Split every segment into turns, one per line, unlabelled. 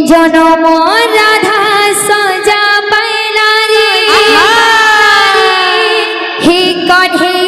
जनम राधा सजा पैला रे हे कढ़े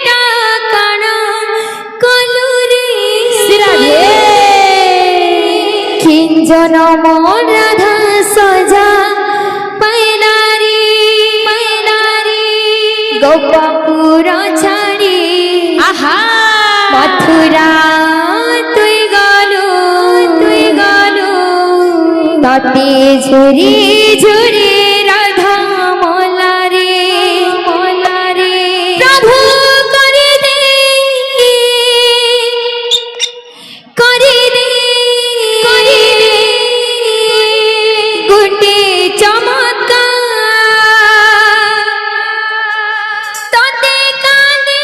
टाकण कलुरी किं जनम राधा सजा पैला रे गोपपुर छाड़ी मथुरा तते झुरी झुरी राधा मोला रे प्रभु करे दे गुटे चमत्कार तते कांदे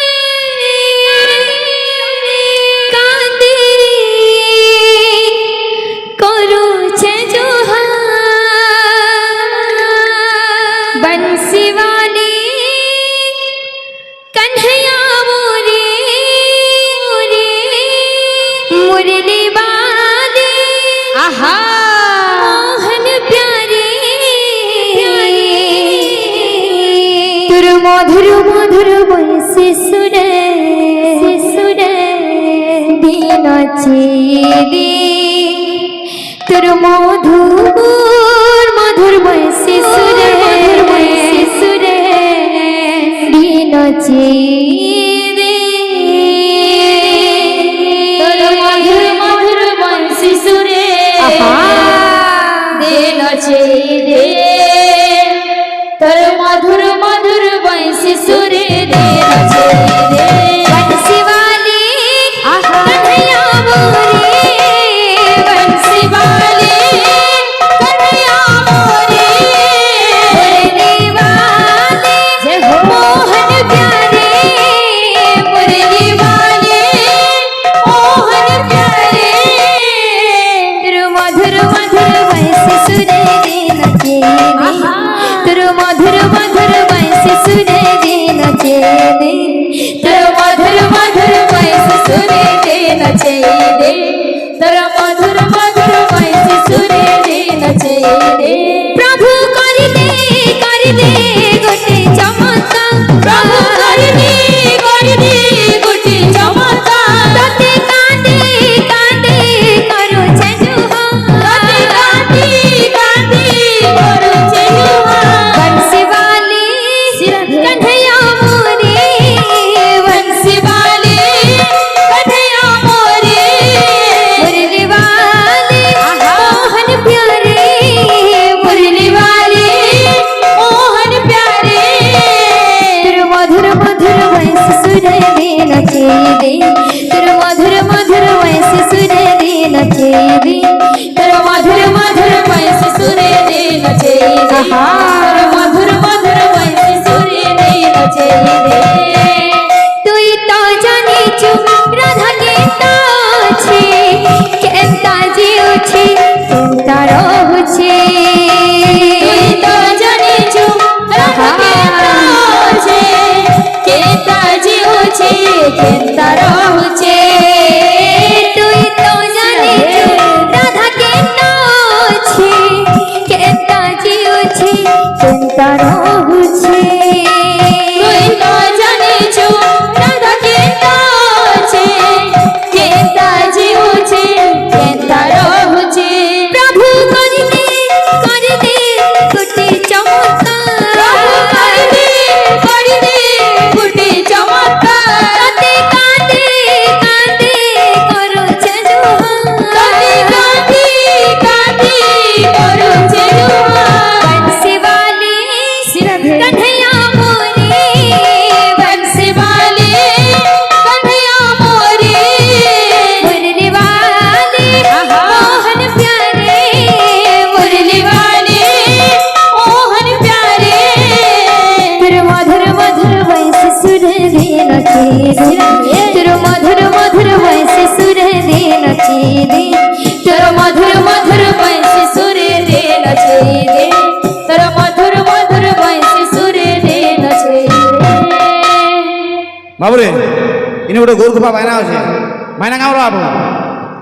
करूछे बंसी वाले कन्हैया मोरे मुरली वाले मोहन प्यारे तुर मधुर मधुर बंसी सुने दीन चेदे तुर मधुर मधुर बंसी सुने दीन चेदे तुर मधुर मधुर बंसी सुरे दीन चेदे तुर मधुर मधुर बंसी सुरे दीन चेदे बंसी वाली कन्हैया मोरे बंसी वाली कन्हैया मोरे मुरली वाले मोहन प्यारे मुरली वाले मोहन प्यारे तुर मधुर मधुर बंसी सुरे दीन चेदे तुर मधुर मधुर बंसी सुरे दीन चेदे तुर मधुर मधुर बंसी सुरे दीन चेदे तुर मधुर मधुर बंसी सुरे दीन चेदे प्रभु कर दे गोटे चमत्कार प्रभु कर दे गोटे चमत्कार तते कांदे करो छजुहा तते कांदे करो छजुहा बंसी वाले कन्हैया मोरे बंसी वाले कन्हैया मोरे मुरली वाले मोहन प्यारे मुरली वाले मोहन प्यारे तुर मधुर मधुर बंसी सुरे दीन चेदे तुर मधुर मधुर बंसी सुरे दीन चेदे तुर मधुर मधुर बंसी सुरे दीन चेदे तुर मधुर मधुर बंसी सुरे दीन चेदे तुई तो जानी छु राधा केता छे केता जीव छे केता रहु छे तुई तो जानी छु राधा केता छे केता जीव छे केता रहु छे तुई तो जानी छु राधा केता छे केता जीव छे केता रहु छे तुई तो जानी छु राधा केता छे केता जीव छे केता रहु छे प्रभु कर दे गुटे चमत्कार प्रभु कर दे गुटे चमत्कार तते कांदे करो छजुहा तते कांदे करो छजुहा बंसी वाले कन्हैया मोरे बंसी वाले कन्हैया मोरे मुरली वाले मोहन प्यारे मुरली वाले मोहन प्यारे तुर मधुर मधुर बंसी सुरे दीन चेदे तुर मधुर मधुर बंसी सुरे दीन चेदे तुर मधुर मधुर बंसी सुरे दीन चेदे तुर मधुर मधुर बंसी सुरे दीन चेदे
बाबू रे इने गोटे गोरु खुपा बायना अच्छे मायना काम आप